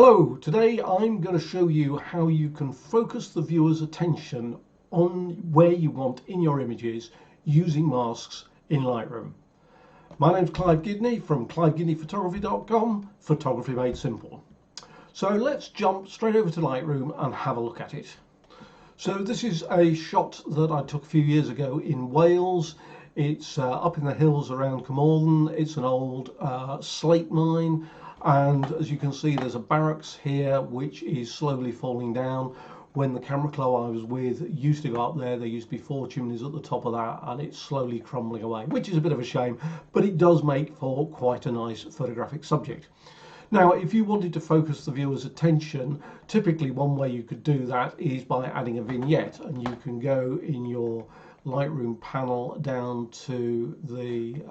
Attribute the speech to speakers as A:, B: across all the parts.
A: Hello, today I'm going to show you how you can focus the viewer's attention on where you want in your images using masks in Lightroom. My name's Clive Gidney from clivegidneyphotography.com, photography made simple. So let's jump straight over to Lightroom and have a look at it. So this is a shot that I took a few years ago in Wales. It's up in the hills around Carmarthen. It's an old slate mine. And as you can see, there's a barracks here which is slowly falling down. When the camera crew I was with used to go up there used to be 4 chimneys at the top of that, and it's slowly crumbling away, which is a bit of a shame, but it does make for quite a nice photographic subject. Now, if you wanted to focus the viewer's attention, typically one way you could do that is by adding a vignette, and you can go in your Lightroom panel down to the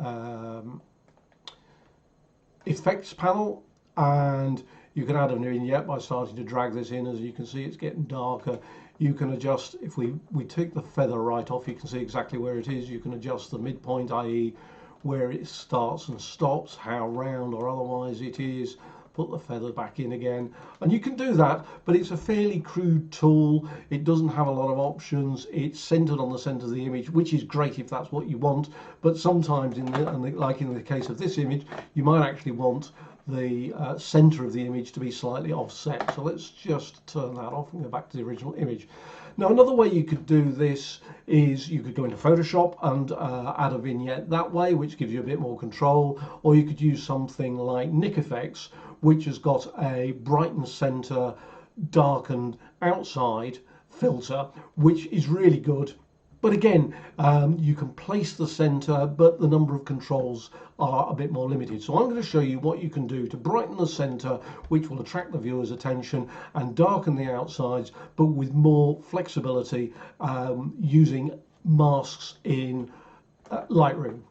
A: effects panel, and you can add a vignette by starting to drag this in. As you can see, it's getting darker. You can adjust, if we take the feather right off, you can see exactly where it is. You can adjust the midpoint, i.e. where it starts and stops, how round or otherwise it is. Put the feather back in again, and you can do that, but it's a fairly crude tool. It doesn't have a lot of options. It's centered on the center of the image, which is great if that's what you want, but sometimes like in the case of this image, you might actually want the center of the image to be slightly offset. So let's just turn that off and go back to the original image. Now, another way you could do this is you could go into Photoshop and add a vignette that way, which gives you a bit more control, or you could use something like Nik Effects, which has got a brighten center, darkened outside filter, which is really good. But again, you can place the center, but the number of controls are a bit more limited. So I'm going to show you what you can do to brighten the center, which will attract the viewer's attention, and darken the outsides, but with more flexibility using masks in Lightroom.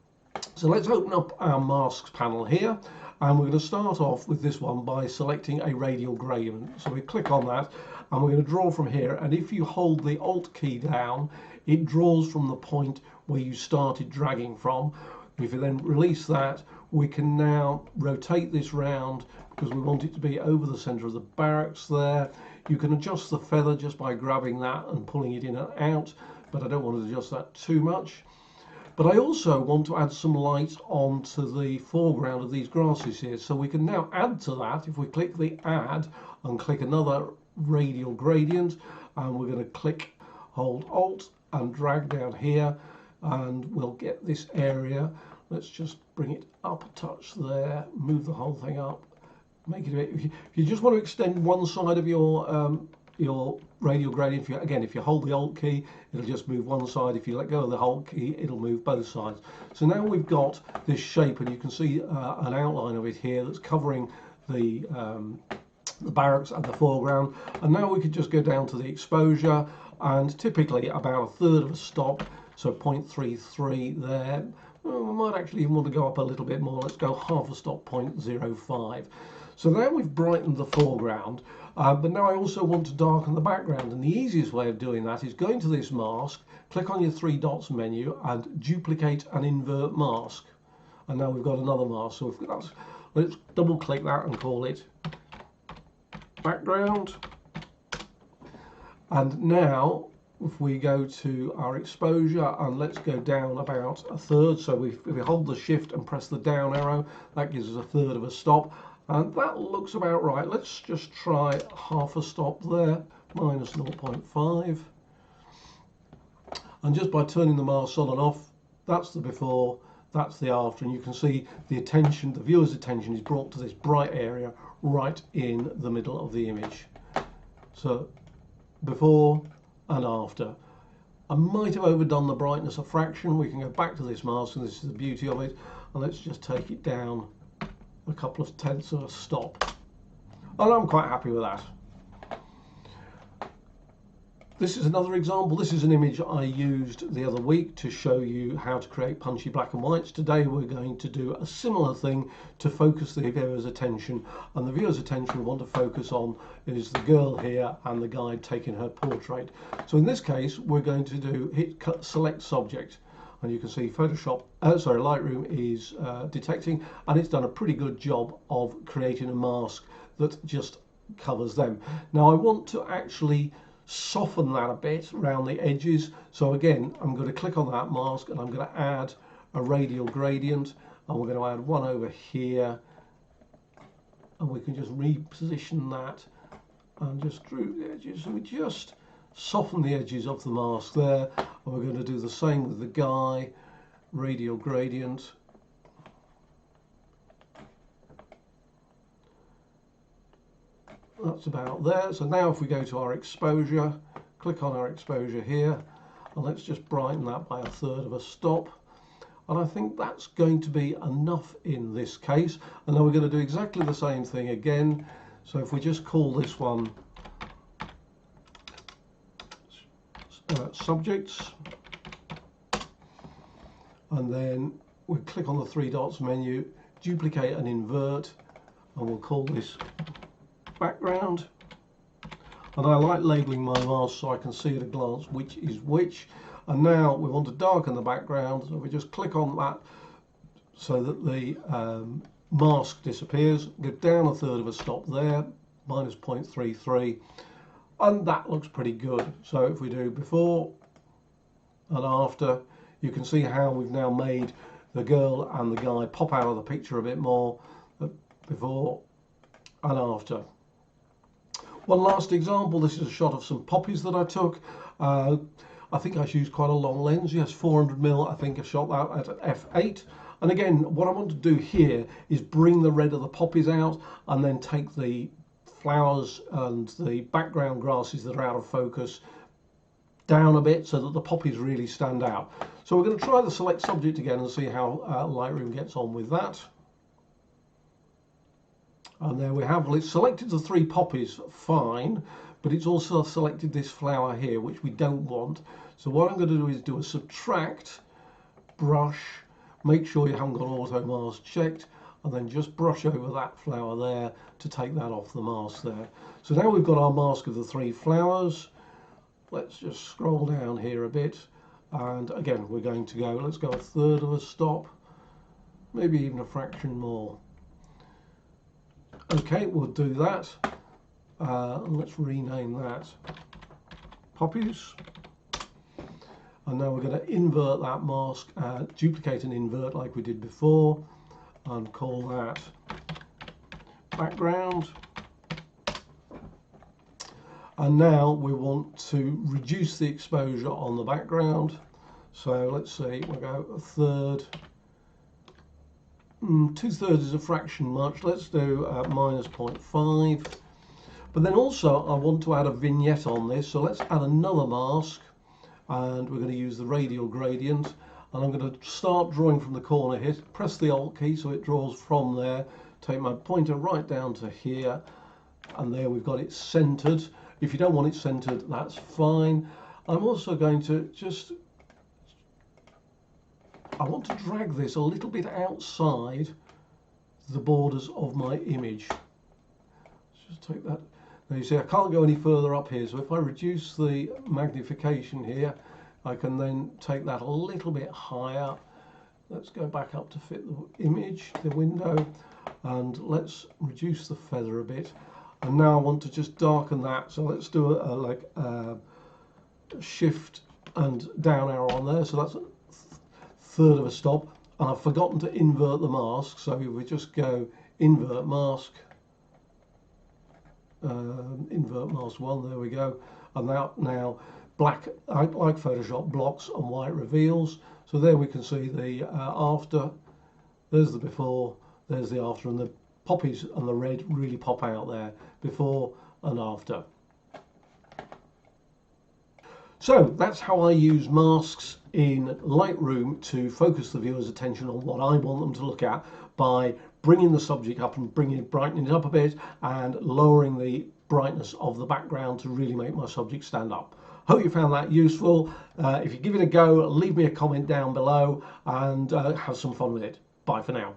A: So let's open up our masks panel here, and we're going to start off with this one by selecting a Radial Gradient. So we click on that, and we're going to draw from here, and if you hold the Alt key down, it draws from the point where you started dragging from. If you then release that, we can now rotate this round because we want it to be over the center of the barracks there. You can adjust the feather just by grabbing that and pulling it in and out, but I don't want to adjust that too much. But I also want to add some light onto the foreground of these grasses here. So we can now add to that. If we click the add and click another Radial Gradient, and we're going to hold Alt and drag down here, and we'll get this area. Let's just bring it up a touch there, move the whole thing up, make it a bit. If you just want to extend one side of your Radial Gradient, if you hold the Alt key, it'll just move one side. If you let go of the Alt key, it'll move both sides. So now we've got this shape, and you can see an outline of it here that's covering the barracks and the foreground. And now we could just go down to the exposure, and typically about a third of a stop, so 0.33 there. Well, we might actually even want to go up a little bit more. Let's go half a stop, 0.05. So now we've brightened the foreground, but now I also want to darken the background, and the easiest way of doing that is going to this mask, click on your 3 dots menu and duplicate and invert mask, and now we've got another mask. So let's double click that and call it background. And now if we go to our exposure and let's go down about a third, so if we hold the shift and press the down arrow, that gives us a third of a stop, and that looks about right. Let's just try half a stop there, minus 0.5, and just by turning the mask on and off, that's the before, that's the after, and you can see the viewer's attention is brought to this bright area right in the middle of the image. So before and after. I might have overdone the brightness a fraction. We can go back to this mask, and this is the beauty of it, and let's just take it down a couple of tenths of a stop, and I'm quite happy with that. This is another example. This is an image I used the other week to show you how to create punchy black and whites. Today we're going to do a similar thing to focus the viewer's attention, and the viewer's attention we want to focus on is the girl here and the guy taking her portrait. So in this case we're going to do select subject, and you can see Lightroom is detecting, and it's done a pretty good job of creating a mask that just covers them. Now I want to actually soften that a bit around the edges, so again I'm going to click on that mask and I'm going to add a radial gradient, and we're going to add one over here, and we can just reposition that and just droop the edges, and we just soften the edges of the mask there. And we're going to do the same with the guy, radial gradient. That's about there. So now if we go to our exposure, click on our exposure here, and let's just brighten that by 1/3 of a stop. And I think that's going to be enough in this case. And then we're going to do exactly the same thing again. So if we just call this one subjects, and then we click on the 3 dots menu, duplicate and invert, and we'll call this background. And I like labeling my mask so I can see at a glance which is which. And now we want to darken the background, so we just click on that so that the mask disappears. Go down 1/3 of a stop there, -0.33, and that looks pretty good. So if we do before and after, you can see how we've now made the girl and the guy pop out of the picture a bit more, before and after. One last example, this is a shot of some poppies that I took. I think I used quite a long lens, yes, 400mm. I think I shot that at f8. And again, what I want to do here is bring the red of the poppies out, and then take the flowers and the background grasses that are out of focus down a bit so that the poppies really stand out. So we're going to try the select subject again and see how Lightroom gets on with that. And there we have, well, it's selected the 3 poppies fine, but it's also selected this flower here, which we don't want. So what I'm going to do is do a subtract, brush, make sure you haven't got auto mask checked, and then just brush over that flower there to take that off the mask there. So now we've got our mask of the 3 flowers. Let's just scroll down here a bit, and again we're going to go, let's go 1/3 of a stop, maybe even a fraction more. Okay, we'll do that. Let's rename that poppies. And now we're going to invert that mask, duplicate and invert like we did before, and call that background. And now we want to reduce the exposure on the background. So let's see, we'll go 1/3. 2/3 is a fraction much. Let's do -0.5. But then also I want to add a vignette on this, so let's add another mask, and we're going to use the radial gradient, and I'm going to start drawing from the corner here. Press the Alt key so it draws from there. Take my pointer right down to here, and there we've got it centered. If you don't want it centered, that's fine. I'm also going to I want to drag this a little bit outside the borders of my image. Let's just take that. Now you see I can't go any further up here, so if I reduce the magnification here, I can then take that a little bit higher. Let's go back up to fit the image, the window, and let's reduce the feather a bit. And now I want to just darken that, so let's do a shift and down arrow on there, so that's 1/3 of a stop. And I've forgotten to invert the mask, so if we just go invert mask, invert mask 1, there we go. And now black, like Photoshop, blocks and white reveals. So there we can see the after, there's the before, there's the after, and the poppies and the red really pop out there, before and after. So that's how I use masks in Lightroom to focus the viewer's attention on what I want them to look at, by bringing the subject up and brightening it up a bit, and lowering the brightness of the background to really make my subject stand up. Hope you found that useful. If you give it a go, leave me a comment down below, and have some fun with it. Bye for now.